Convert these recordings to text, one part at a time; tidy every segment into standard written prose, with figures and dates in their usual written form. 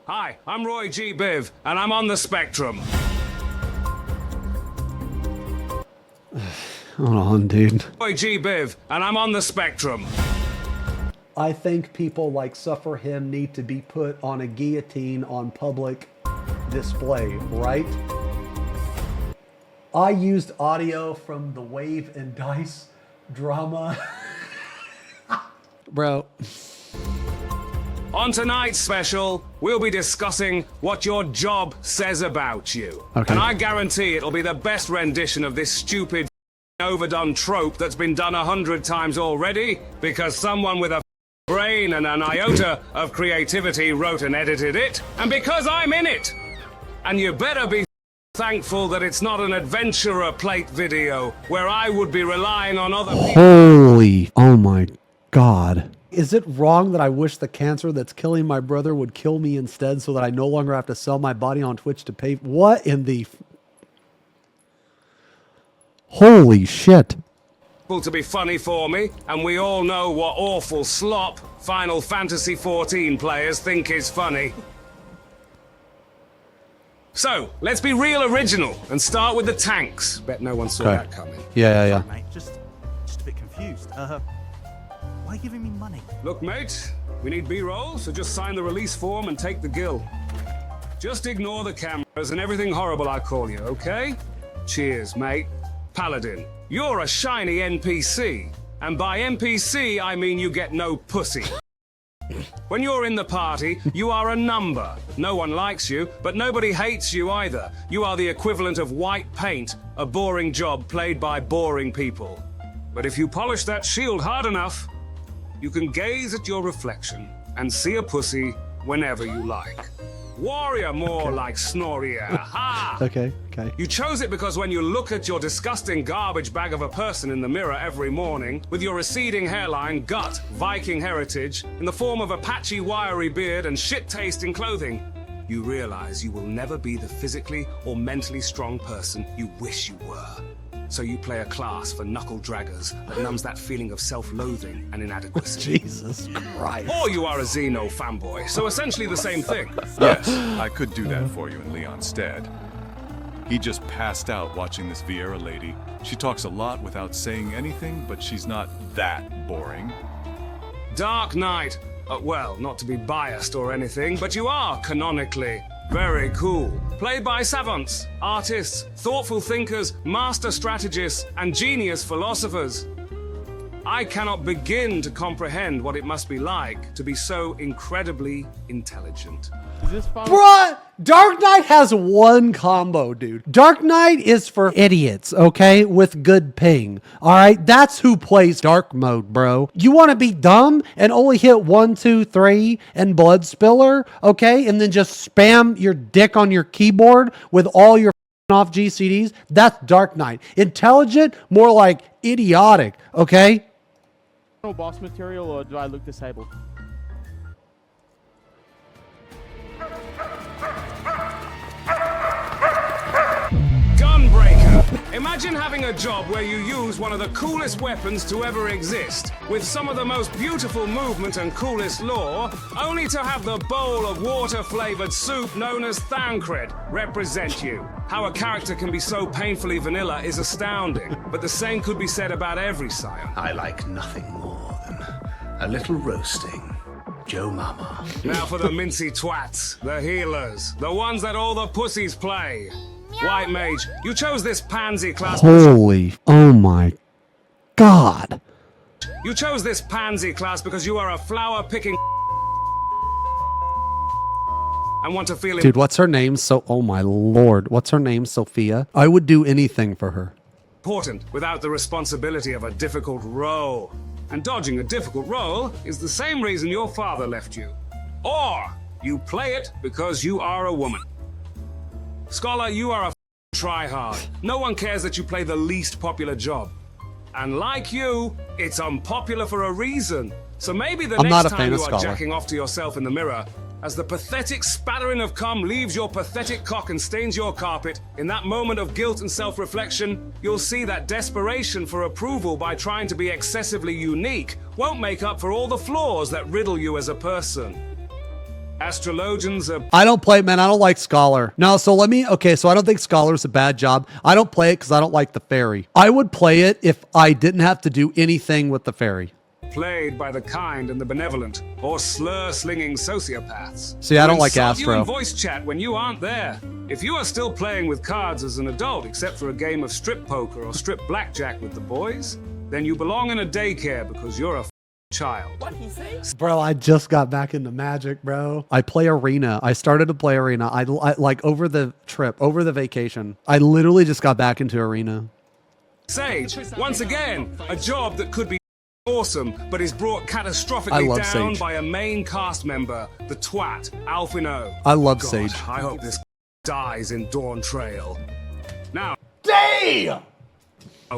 Hi, I'm Roy G. Biv, and I'm on the spectrum. Hold on, dude. Roy G. Biv, and I'm on the spectrum. I think people like Suffer Him need to be put on a guillotine on public display, right? I used audio from the Wave and Dice drama. Bro. On tonight's special, we'll be discussing what your job says about you. Okay. And I guarantee it'll be the best rendition of this stupid overdone trope that's been done 100 times already, because someone with a brain and an iota of creativity wrote and edited it, and because I'm in it. And you better be thankful that it's not an adventurer plate video where I would be relying on other people. Holy, oh my God. Is it wrong that I wish the cancer that's killing my brother would kill me instead so that I no longer have to sell my body on Twitch to pay? What in the... Holy shit. To be funny for me, and we all know what awful slop Final Fantasy XIV players think is funny. So, let's be real original and start with the tanks. Bet no one saw that coming. Yeah. Mate, just a bit confused. Why are you giving me money? Look, mate, we need B-roll, so just sign the release form and take the gill. Just ignore the cameras and everything horrible I call you, okay? Cheers, mate. Paladin, you're a shiny NPC. And by NPC, I mean you get no pussy. When you're in the party, you are a number. No one likes you, but nobody hates you either. You are the equivalent of white paint, a boring job played by boring people. But if you polish that shield hard enough, you can gaze at your reflection and see a pussy whenever you like. Warrior, more like Snorrier. Ha! Okay. You chose it because when you look at your disgusting garbage bag of a person in the mirror every morning, with your receding hairline, gut, Viking heritage, in the form of a patchy, wiry beard and shit-tasting clothing, you realize you will never be the physically or mentally strong person you wish you were. So you play a class for knuckle draggers that numbs that feeling of self-loathing and inadequacy. Jesus Christ. Or you are a Xeno fanboy, so essentially the same thing. Yes, I could do that for you in Leon's stead. He just passed out watching this Vieira lady. She talks a lot without saying anything, but she's not that boring. Dark Knight. Well, not to be biased or anything, but you are canonically very cool. Played by savants, artists, thoughtful thinkers, master strategists, and genius philosophers. I cannot begin to comprehend what it must be like to be so incredibly intelligent. Bruh, Dark Knight has one combo, dude. Dark Knight is for idiots, okay, with good ping. All right, that's who plays dark mode, bro. You want to be dumb and only hit 1, 2, 3 and Blood Spiller, okay, and then just spam your dick on your keyboard with all your off GCDs? That's Dark Knight. Intelligent, more like idiotic, okay? Boss material, or do I look disabled? Gunbreaker. Imagine having a job where you use one of the coolest weapons to ever exist, with some of the most beautiful movement and coolest lore, only to have the bowl of water-flavored soup known as Thancred represent you. How a character can be so painfully vanilla is astounding, but the same could be said about every scion. I like nothing more than a little roasting. Joe Mama. Now for the mincy twats, the healers, the ones that all the pussies play. White Mage, you chose this pansy class. Holy, oh my God. You chose this pansy class because you are a flower-picking and want to feel it. Dude, what's her name? Oh my Lord. What's her name? Sophia? I would do anything for her. Important without the responsibility of a difficult role. And dodging a difficult role is the same reason your father left you. Or you play it because you are a woman. Scholar, you are a try-hard. No one cares that you play the least popular job. And like you, it's unpopular for a reason. So maybe the next time you are jacking off to yourself in the mirror, as the pathetic spattering of cum leaves your pathetic cock and stains your carpet, in that moment of guilt and self-reflection, you'll see that desperation for approval by trying to be excessively unique won't make up for all the flaws that riddle you as a person. Astrologians are I don't play, man. I don't like Scholar. No, so okay, so I don't think Scholar's a bad job. I don't play it because I don't like the fairy. I would play it if I didn't have to do anything with the fairy. played by the kind and the benevolent, or slur-slinging sociopaths. See, I don't who like insult you Astro. in voice chat when you aren't there. If you are still playing with cards as an adult, except for a game of strip poker or strip blackjack with the boys, then you belong in a daycare because you're a child. Bro, I just got back into Magic, bro. I play Arena. I started to play Arena. I like over the trip, over the vacation. I literally just got back into Arena. Sage, once again, a job that could be awesome, but is brought I catastrophically love down Sage. by a main cast member, the twat, Alphino. I love God, Sage. I hope this dies in Dawn Trail. Now,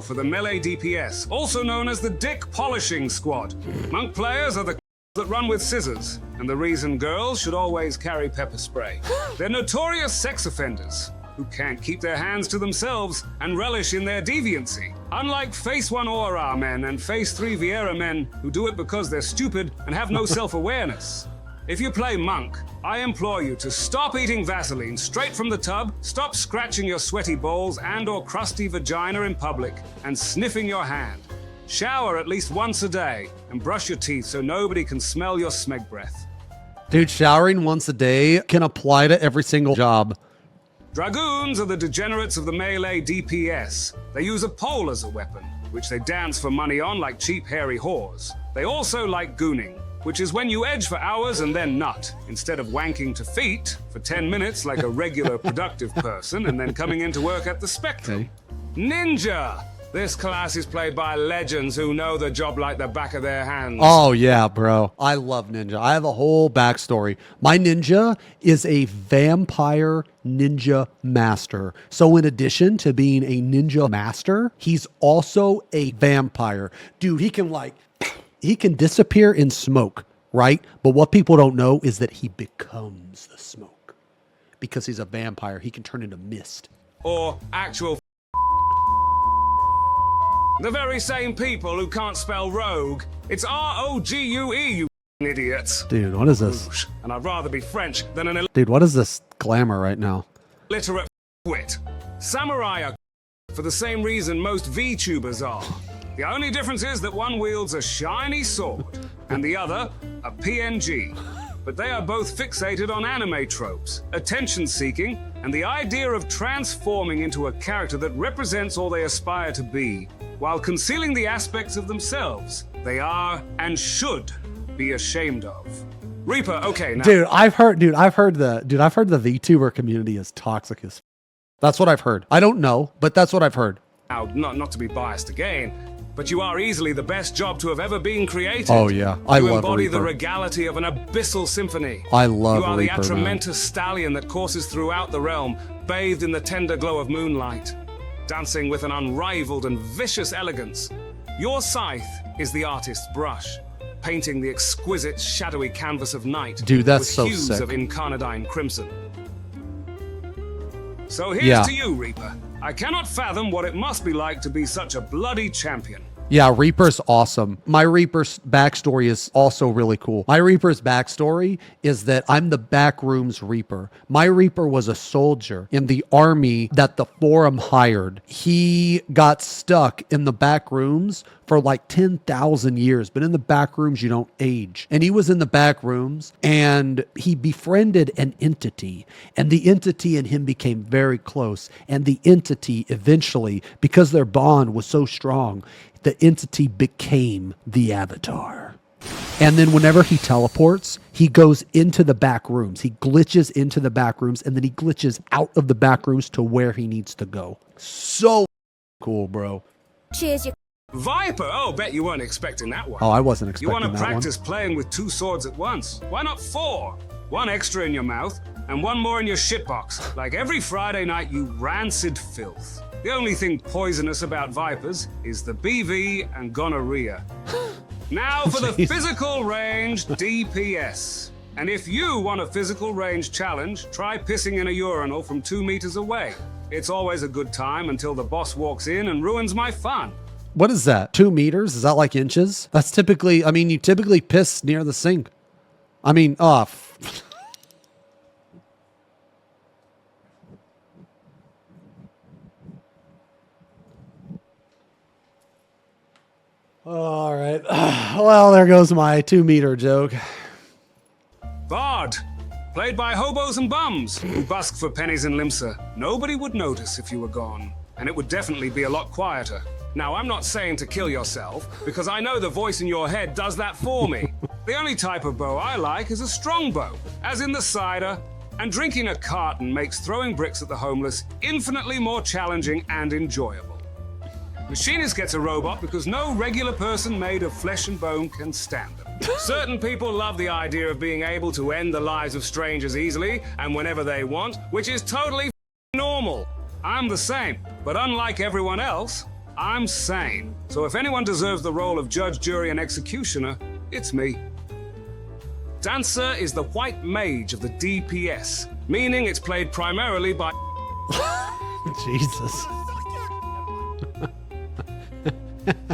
for the melee DPS, also known as the Dick Polishing Squad. Monk players are the that run with scissors, and the reason girls should always carry pepper spray. They're notorious sex offenders who can't keep their hands to themselves and relish in their deviancy. Unlike Phase 1 Aura men and Phase 3 Viera men who do it because they're stupid and have no self-awareness. If you play Monk, I implore you to stop eating Vaseline straight from the tub, stop scratching your sweaty balls and or crusty vagina in public, and sniffing your hand. Shower at least once a day, and brush your teeth so nobody can smell your smeg breath. Dude, showering once a day can apply to every single job. Dragoons are the degenerates of the melee DPS. They use a pole as a weapon, which they dance for money on like cheap hairy whores. They also like gooning, which is when you edge for hours and then nut, instead of wanking to feet for 10 minutes like a regular productive person and then coming into work at the Spectrum. Ninja! This class is played by legends who know the job like the back of their hands. Oh, yeah, bro. I love Ninja. I have a whole backstory. My Ninja is a vampire ninja master. So in addition to being a ninja master, he's also a vampire. Dude, he can disappear in smoke, right? But what people don't know is that he becomes the smoke. Because he's a vampire, he can turn into mist. Or actual the very same people who can't spell rogue. It's R-O-G-U-E, you idiots. Dude, what is this? And I'd rather be French than an Dude, what is this glamour right now? illiterate wit. Samurai are for the same reason most VTubers are. The only difference is that one wields a shiny sword and the other a PNG. But they are both fixated on anime tropes, attention-seeking, and the idea of transforming into a character that represents all they aspire to be, while concealing the aspects of themselves they are and should be ashamed of. Reaper, okay, now. Dude, I've heard the VTuber community is toxic as. That's what I've heard. I don't know, but that's what I've heard. Now, not to be biased again, but you are easily the best job to have ever been created. Oh, yeah. I you love embody Reaper. the regality of an abyssal symphony. I love You are Reaper, the man. atramentus stallion that courses throughout the realm, bathed in the tender glow of moonlight, dancing with an unrivaled and vicious elegance. Your scythe is the artist's brush, painting the exquisite shadowy canvas of night. Dude, that's with so hues sick. of incarnadine crimson. So here's Yeah. to you, Reaper. I cannot fathom what it must be like to be such a bloody champion. Yeah, Reaper's awesome. My Reaper's backstory is also really cool. My Reaper's backstory is that I'm the backrooms Reaper. My Reaper was a soldier in the army that the Forum hired. He got stuck in the back rooms for like 10,000 years, but in the back rooms, you don't age. And he was in the back rooms and he befriended an entity, and the entity and him became very close. And the entity eventually, because their bond was so strong, the entity became the avatar. And then whenever he teleports, he goes into the back rooms. He glitches into the back rooms, and then he glitches out of the back rooms to where he needs to go. So cool, bro. Cheers, you. Viper! Oh, bet you weren't expecting that one. Oh, I wasn't You expecting want to that practice playing with two swords at once? Why not four? One extra in your mouth, and one more in your shitbox. Like every Friday night, you rancid filth. The only thing poisonous about Vipers is the BV and gonorrhea. Now for the Jeez. physical range DPS. And if you want a physical range challenge, try pissing in a urinal from 2 meters away. It's always a good time until the boss walks in and ruins my fun. one. What is that? 2 meters? Is that like inches? That's typically, I mean, you typically piss near the sink. I mean, All right. Well, there goes my 2-meter joke. Bard, played by hobos and bums who busk for pennies in Limsa. Nobody would notice if you were gone, and it would definitely be a lot quieter. Now, I'm not saying to kill yourself, because I know the voice in your head does that for me. The only type of bow I like is a strong bow, as in the cider, and drinking a carton makes throwing bricks at the homeless infinitely more challenging and enjoyable. Machinist gets a robot because no regular person made of flesh and bone can stand them. Certain people love the idea of being able to end the lives of strangers easily and whenever they want, which is totally normal. I'm the same, but unlike everyone else, I'm sane. So if anyone deserves the role of judge, jury, and executioner, it's me. Dancer is the white mage of the DPS, meaning it's played primarily by Jesus.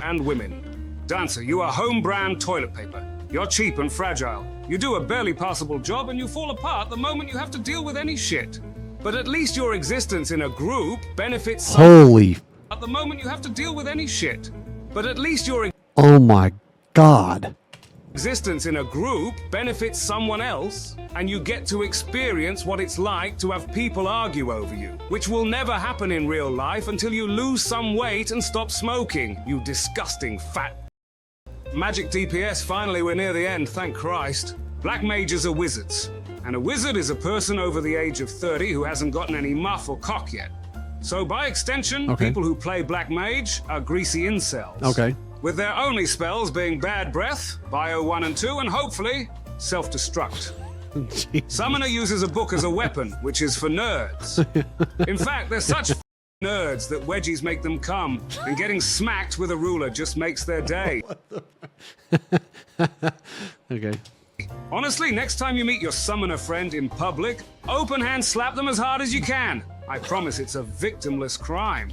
and women. Dancer, you are home brand toilet paper. You're cheap and fragile. You do a barely passable job and you fall apart the moment you have to deal with any shit. But at least your existence in a group benefits some. Holy. At the moment you have to deal with any shit. But at least your Oh my God. existence in a group benefits someone else, and you get to experience what it's like to have people argue over you, which will never happen in real life until you lose some weight and stop smoking, you disgusting fat. Magic DPS, finally we're near the end, thank Christ. Black mages are wizards, and a wizard is a person over the age of 30 who hasn't gotten any muff or cock yet. So by extension, Okay. people who play Black Mage are greasy incels. Okay. With their only spells being Bad Breath, Bio 1 and 2, and hopefully, Self-Destruct. Summoner uses a book as a weapon, which is for nerds. In fact, they're such nerds that wedgies make them come, and getting smacked with a ruler just makes their day. Okay. Honestly, next time you meet your summoner friend in public, open hand slap them as hard as you can. I promise it's a victimless crime.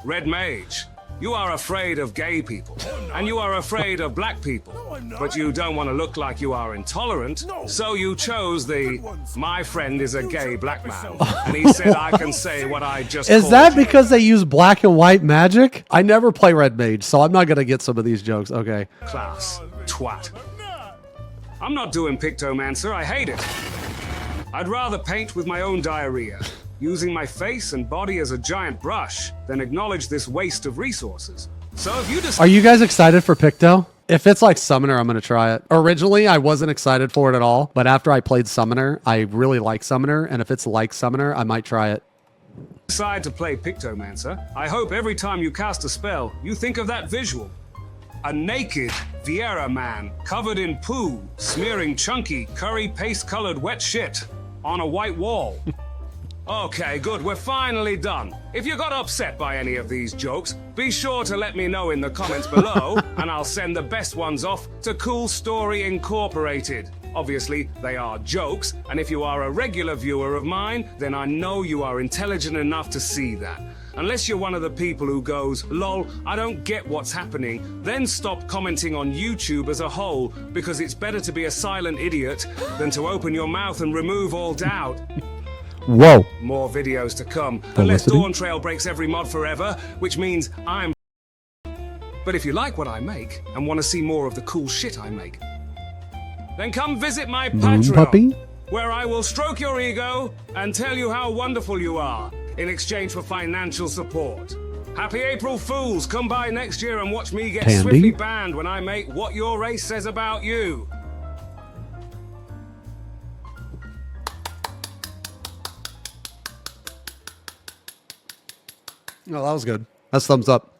Red Mage, you are afraid of gay people, and you are afraid of black people, but you don't want to look like you are intolerant, so you chose the, my friend is a gay black man, and he said I can say what I just Is called that you. because they use black and white magic? I never play Red Mage, so I'm not going to get some of these jokes. Okay. Class, twat. I'm not doing Pictomancer, I hate it. I'd rather paint with my own diarrhea, using my face and body as a giant brush, than acknowledge this waste of resources. So if you just Are you guys excited for Picto? If it's like Summoner, I'm going to try it. Originally, I wasn't excited for it at all, but after I played Summoner, I really like Summoner, and if it's like Summoner, I might try it. decide to play Pictomancer, I hope every time you cast a spell, you think of that visual. A naked Vieira man covered in poo, smearing chunky, curry paste-colored wet shit on a white wall. Okay, good, we're finally done. If you got upset by any of these jokes, be sure to let me know in the comments below, and I'll send the best ones off to Cool Story Incorporated. Obviously, they are jokes, and if you are a regular viewer of mine, then I know you are intelligent enough to see that. Unless you're one of the people who goes, lol, I don't get what's happening, then stop commenting on YouTube as a whole, because it's better to be a silent idiot than to open your mouth and remove all doubt. Whoa. More videos to come, unless Felicity? Dawn Trail breaks every mod forever, which means I'm. But if you like what I make and want to see more of the cool shit I make, then come visit my Moon Patreon, puppy? where I will stroke your ego and tell you how wonderful you are in exchange for financial support. Happy April Fools! Come by next year and watch me get Tandy? swiftly banned when I make What Your Race Says About You. No, that was good. That's thumbs up.